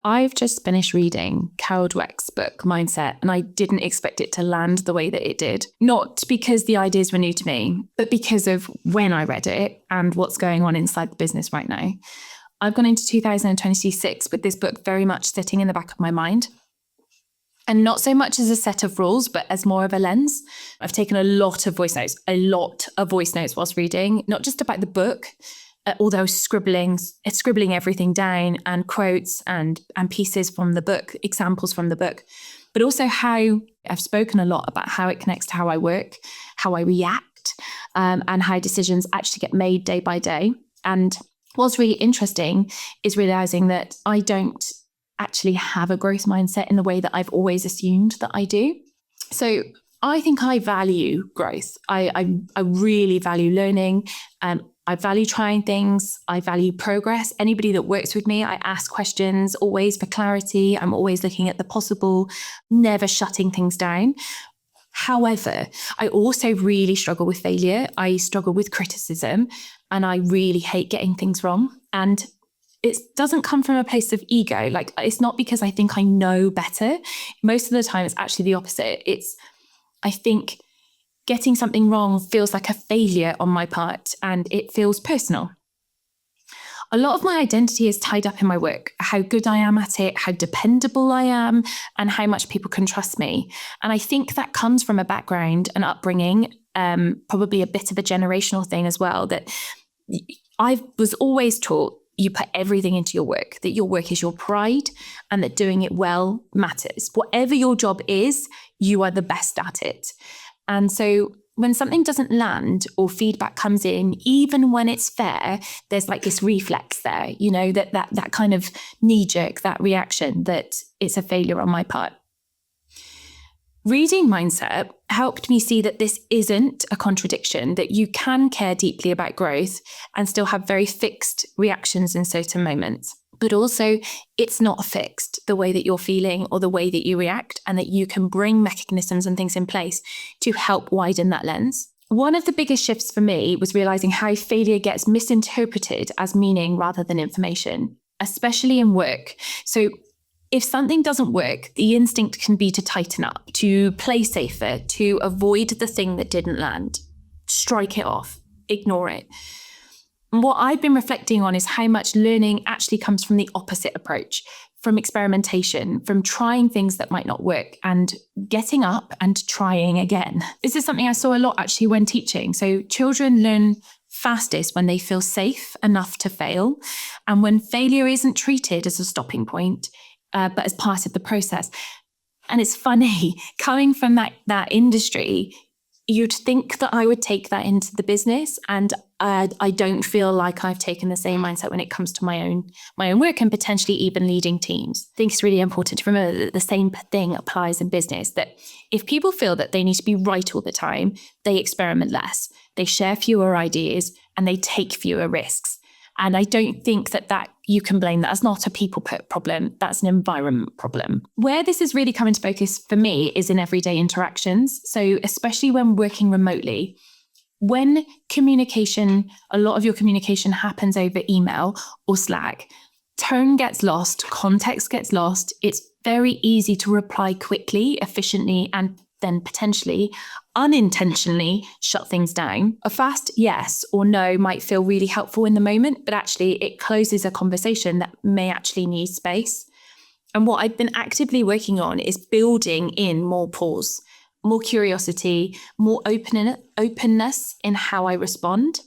I've just finished reading Carol Dweck's book, Mindset, and I didn't expect it to land the way that it did. Not because the ideas were new to me, but because of when I read it and what's going on inside the business right now. I've gone into 2026 with this book very much sitting in the back of my mind. And not so much as a set of rules, but as more of a lens. I've taken a lot of voice notes whilst reading, not just about the book, although scribbling everything down and quotes and pieces from the book, examples from the book, but also how I've spoken a lot about how it connects to how I work, how I react, and how decisions actually get made day by day. And what's really interesting is realizing that I don't actually have a growth mindset in the way that I've always assumed that I do. So I think I value growth. I really value learning. I value trying things. I value progress. Anybody that works with me, I ask questions always for clarity. I'm always looking at the possible, never shutting things down. However, I also really struggle with failure. I struggle with criticism, and I really hate getting things wrong. And it doesn't come from a place of ego. Like, it's not because I think I know better. Most of the time, it's actually the opposite. I think getting something wrong feels like a failure on my part, and it feels personal. A lot of my identity is tied up in my work, how good I am at it, how dependable I am, and how much people can trust me. And I think that comes from a background and upbringing, probably a bit of a generational thing as well, that I was always taught you put everything into your work, that your work is your pride, and that doing it well matters. Whatever your job is, you are the best at it. And so when something doesn't land or feedback comes in, even when it's fair, there's like this reflex there, that kind of knee jerk, that reaction that it's a failure on my part. Reading Mindset helped me see that this isn't a contradiction, that you can care deeply about growth and still have very fixed reactions in certain moments. But also, it's not fixed, the way that you're feeling or the way that you react, and that you can bring mechanisms and things in place to help widen that lens. One of the biggest shifts for me was realizing how failure gets misinterpreted as meaning rather than information, especially in work. So if something doesn't work, the instinct can be to tighten up, to play safer, to avoid the thing that didn't land, strike it off, ignore it. And what I've been reflecting on is how much learning actually comes from the opposite approach, from experimentation, from trying things that might not work and getting up and trying again. This is something I saw a lot actually when teaching. So children learn fastest when they feel safe enough to fail, and when failure isn't treated as a stopping point, but as part of the process. And it's funny, coming from that industry, you'd think that I would take that into the business, and I don't feel like I've taken the same mindset when it comes to my own work and potentially even leading teams. I think it's really important to remember that the same thing applies in business, that if people feel that they need to be right all the time, they experiment less, they share fewer ideas, and they take fewer risks. And I don't think that you can blame that. That's not a people problem. That's an environment problem. Where this is really coming to focus for me is in everyday interactions. So especially when working remotely, when a lot of your communication happens over email or Slack, tone gets lost, context gets lost. It's very easy to reply quickly, efficiently, and then potentially unintentionally shut things down. A fast yes or no might feel really helpful in the moment, but actually it closes a conversation that may actually need space. And what I've been actively working on is building in more pause, more curiosity, more openness in how I respond.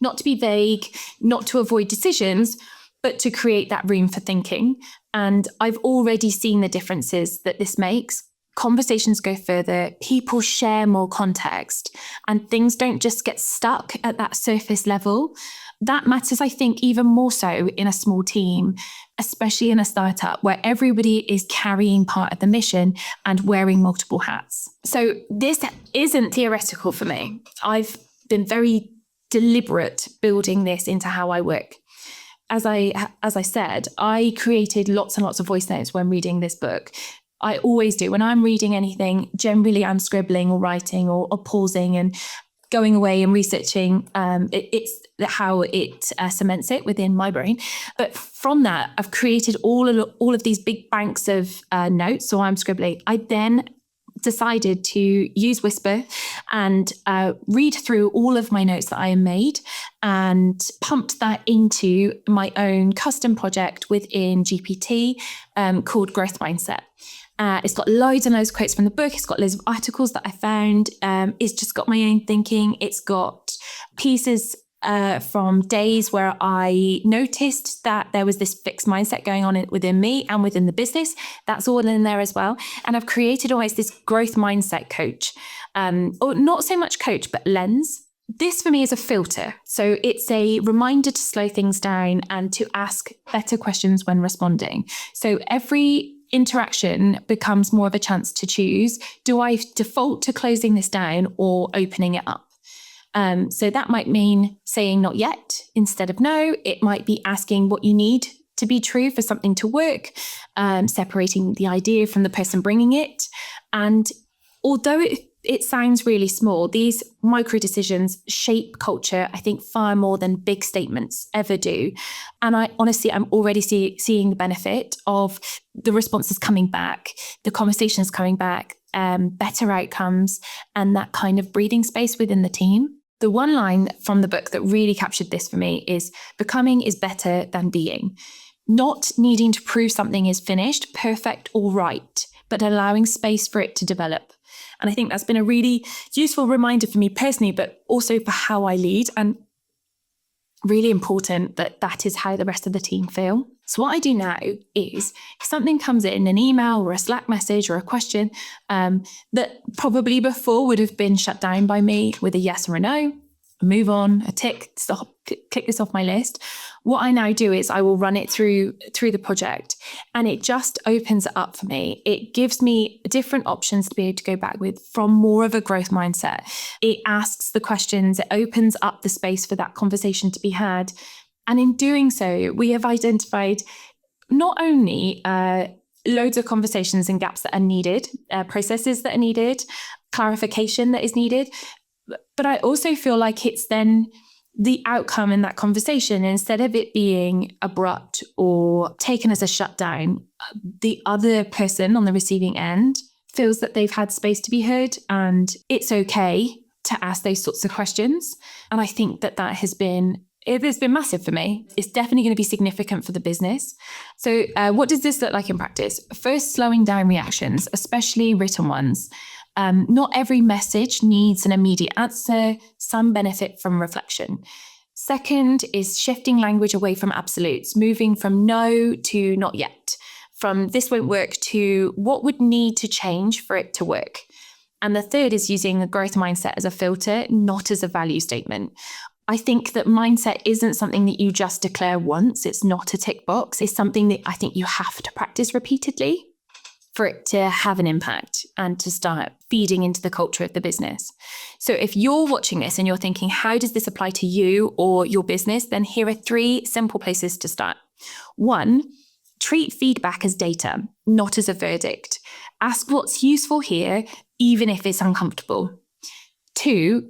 Not to be vague, not to avoid decisions, but to create that room for thinking. And I've already seen the differences that this makes. Conversations go further, people share more context, and things don't just get stuck at that surface level. That matters, I think, even more so in a small team, especially in a startup where everybody is carrying part of the mission and wearing multiple hats. So this isn't theoretical for me. I've been very deliberate building this into how I work. As I said, I created lots and lots of voice notes when reading this book. I always do. When I'm reading anything, generally I'm scribbling or writing or pausing, and going away and researching it's how it cements it within my brain. But from that, I've created all of these big banks of notes. So I'm scribbling. I then decided to use Whisper and read through all of my notes that I made and pumped that into my own custom project within GPT called Growth Mindset. It's got loads and loads of quotes from the book. It's got loads of articles that I found. It's just got my own thinking. It's got pieces from days where I noticed that there was this fixed mindset going on within me and within the business. That's all in there as well. And I've created almost this growth mindset coach, or not so much coach, but lens. This for me is a filter. So it's a reminder to slow things down and to ask better questions when responding. So every interaction becomes more of a chance to choose, do I default to closing this down or opening it up? So that might mean saying not yet instead of no. It might be asking what you need to be true for something to work, separating the idea from the person bringing it. And although it sounds really small, these micro decisions shape culture, I think, far more than big statements ever do. And I'm already seeing the benefit of the responses coming back, the conversations coming back, better outcomes, and that kind of breathing space within the team. The one line from the book that really captured this for me is becoming is better than being. Not needing to prove something is finished, perfect, or right, but allowing space for it to develop. And I think that's been a really useful reminder for me personally, but also for how I lead, and really important that is how the rest of the team feel. So what I do now is if something comes in an email or a Slack message or a question that probably before would have been shut down by me with a yes or a no, move on, a tick, stop, click this off my list. What I now do is I will run it through the project, and it just opens it up for me. It gives me different options to be able to go back with from more of a growth mindset. It asks the questions, it opens up the space for that conversation to be had. And in doing so, we have identified not only loads of conversations and gaps that are needed, processes that are needed, clarification that is needed, but I also feel like it's then the outcome in that conversation, instead of it being abrupt or taken as a shutdown, the other person on the receiving end feels that they've had space to be heard, and it's okay to ask those sorts of questions. And I think that has been massive for me. It's definitely going to be significant for the business. So what does this look like in practice? First, slowing down reactions, especially written ones. Not every message needs an immediate answer. Some benefit from reflection. Second is shifting language away from absolutes, moving from no to not yet, from this won't work to what would need to change for it to work. And the third is using a growth mindset as a filter, not as a value statement. I think that mindset isn't something that you just declare once. It's not a tick box. It's something that I think you have to practice repeatedly for it to have an impact and to start feeding into the culture of the business. So if you're watching this and you're thinking, how does this apply to you or your business? Then here are 3 simple places to start. 1, treat feedback as data, not as a verdict. Ask what's useful here, even if it's uncomfortable. 2,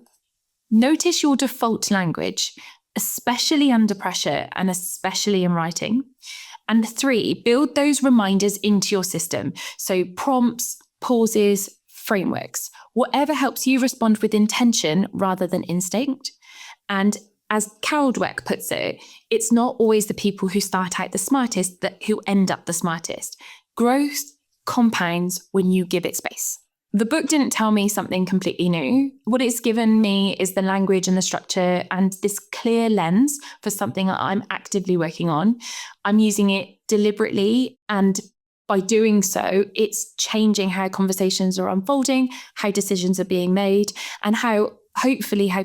notice your default language, especially under pressure and especially in writing. And 3, build those reminders into your system. So prompts, pauses, frameworks, whatever helps you respond with intention rather than instinct. And as Carol Dweck puts it, it's not always the people who start out the smartest who end up the smartest. Growth compounds when you give it space. The book didn't tell me something completely new. What it's given me is the language and the structure and this clear lens for something that I'm actively working on. I'm using it deliberately, and by doing so, it's changing how conversations are unfolding, how decisions are being made, and how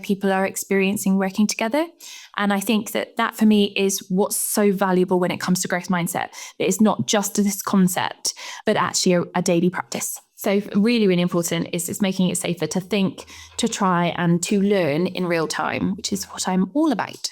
people are experiencing working together. And I think that for me is what's so valuable when it comes to growth mindset. It's not just this concept, but actually a daily practice. So really, really important is it's making it safer to think, to try, and to learn in real time, which is what I'm all about.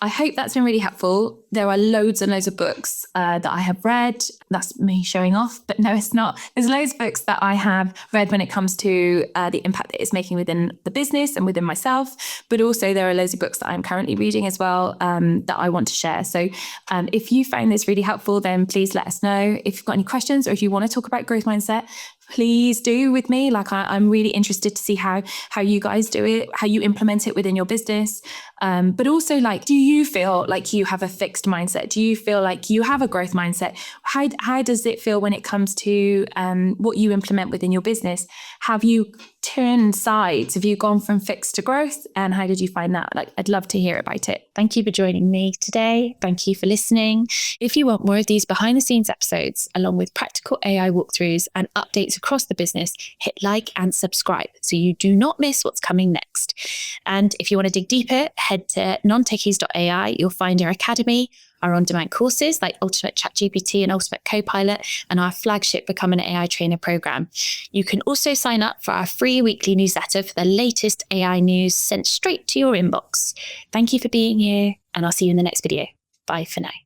I hope that's been really helpful. There are loads and loads of books that I have read. That's me showing off, but no, it's not. There's loads of books that I have read when it comes to the impact that it's making within the business and within myself. But also there are loads of books that I'm currently reading as well that I want to share. So if you found this really helpful, then please let us know. If you've got any questions or if you want to talk about growth mindset, please do with me. Like I'm really interested to see how you guys do it, how you implement it within your business. But also, like, do you feel like you have a fixed mindset? Do you feel like you have a growth mindset? How does it feel when it comes to what you implement within your business? Have you turned sides? Have you gone from fixed to growth? And how did you find that? Like, I'd love to hear about it. Thank you for joining me today. Thank you for listening. If you want more of these behind the scenes episodes, along with practical AI walkthroughs and updates across the business, hit like and subscribe so you do not miss what's coming next. And if you want to dig deeper, head to non-techies.ai. You'll find our academy, our on-demand courses like Ultimate ChatGPT and Ultimate Copilot, and our flagship Become an AI Trainer program. You can also sign up for our free weekly newsletter for the latest AI news sent straight to your inbox. Thank you for being here, and I'll see you in the next video. Bye for now.